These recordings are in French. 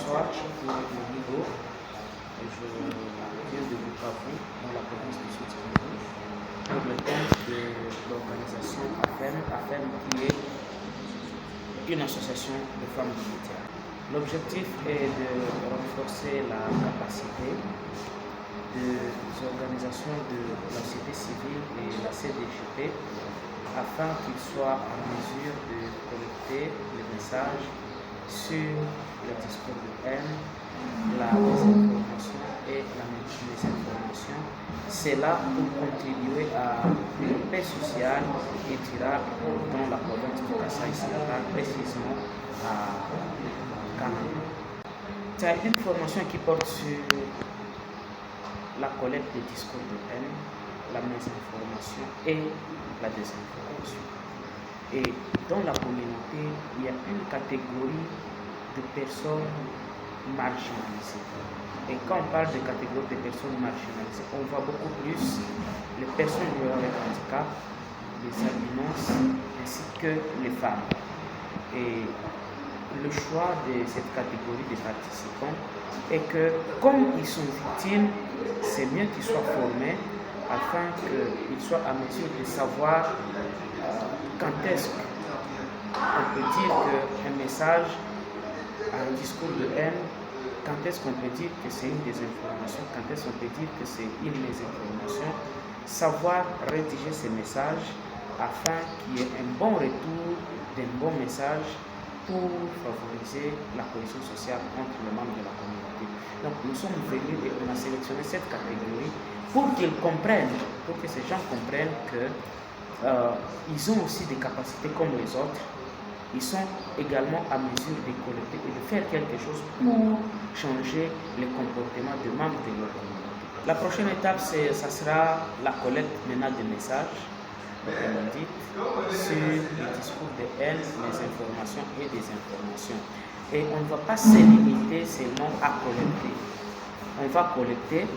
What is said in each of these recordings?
Bonsoir, je suis Nigo et je viens de Bukavu, dans la province du Sud-Kivu, pour le thème de l'organisation AFEM qui est une association de femmes du métier. L'objectif est de renforcer la capacité des organisations de la société civile et la CDJP afin qu'ils soient en mesure de collecter les messages sur le discours de haine, la désinformation et la mésinformation. C'est là pour contribuer à une paix sociale et durable dans la province du Kasaï central, précisément à Canada. C'est une formation qui porte sur la collecte des discours de haine, la mésinformation et la désinformation. Et dans la communauté, il y a une catégorie de personnes marginalisées. Et quand on parle de catégorie de personnes marginalisées, on voit beaucoup plus les personnes vivant avec handicap, les albinos, ainsi que les femmes. Et le choix de cette catégorie de participants est que, comme ils sont victimes, c'est mieux qu'ils soient formés afin qu'ils soient à mesure de savoir quand est-ce qu'on peut dire qu'un message, un discours de haine, quand est-ce qu'on peut dire que c'est une désinformation, quand est-ce qu'on peut dire que c'est une mésinformation, savoir rédiger ces messages afin qu'il y ait un bon retour d'un bon message pour favoriser la cohésion sociale entre les membres de la communauté. Donc nous sommes venus et on a sélectionné cette catégorie pour qu'ils comprennent, pour que ces gens comprennent que ils ont aussi des capacités comme les autres. Ils sont également à mesure de collecter et de faire quelque chose pour changer les comportements des membres de leur communauté. La prochaine étape, ça sera la collecte maintenant des messages, comme on dit, sur les discours de haine, les informations et des informations. Et on ne va pas se limiter seulement à collecter. On va collecter.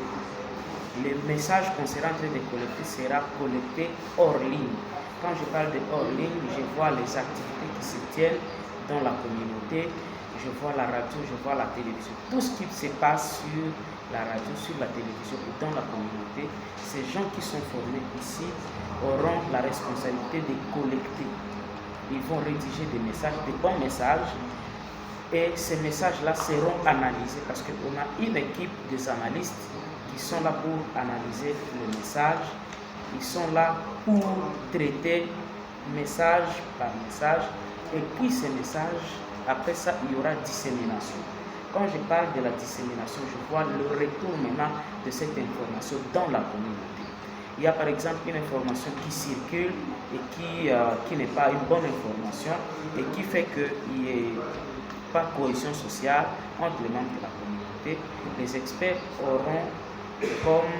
Les messages qu'on sera en train de collecter sera collecté hors ligne. Quand je parle de hors ligne, je vois les activités qui se tiennent dans la communauté, je vois la radio, je vois la télévision. Tout ce qui se passe sur la radio, sur la télévision ou dans la communauté, ces gens qui sont formés ici auront la responsabilité de collecter. Ils vont rédiger des messages, des bons messages, et ces messages-là seront analysés parce qu'on a une équipe des analystes qui sont là pour analyser le message, ils sont là pour traiter message par message, et puis ces messages, après ça, il y aura dissémination. Quand je parle de la dissémination, je vois le retour maintenant de cette information dans la communauté. Il y a par exemple une information qui circule et qui n'est pas une bonne information et qui fait qu'il n'y ait pas cohésion sociale entre les membres de la communauté. Les experts auront comme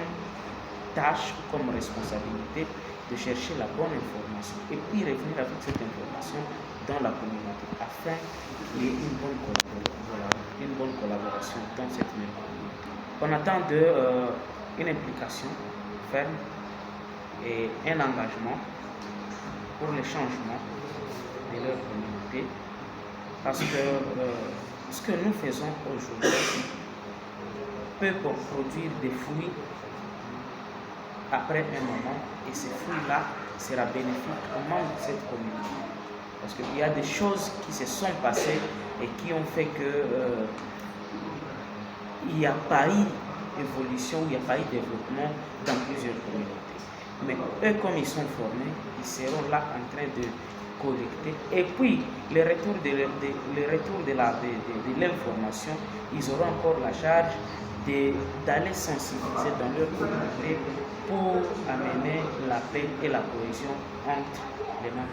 tâche, comme responsabilité de chercher la bonne information et puis revenir avec cette information dans la communauté afin qu'il y ait une bonne collaboration dans cette même communauté. On attend une implication ferme et un engagement pour le changement de leur communauté parce que ce que nous faisons aujourd'hui peut produire des fruits après un moment, et ces fruits-là sera bénéfique aux membres de cette communauté. Parce qu'il y a des choses qui se sont passées et qui ont fait que il n'y a pas eu évolution, il n'y a pas eu développement dans plusieurs communautés. Mais eux, comme ils sont formés, ils seront là en train de collecter. Et puis, le retour de l'information, ils auront encore la charge d'aller sensibiliser dans leur communauté pour amener la paix et la cohésion entre les membres.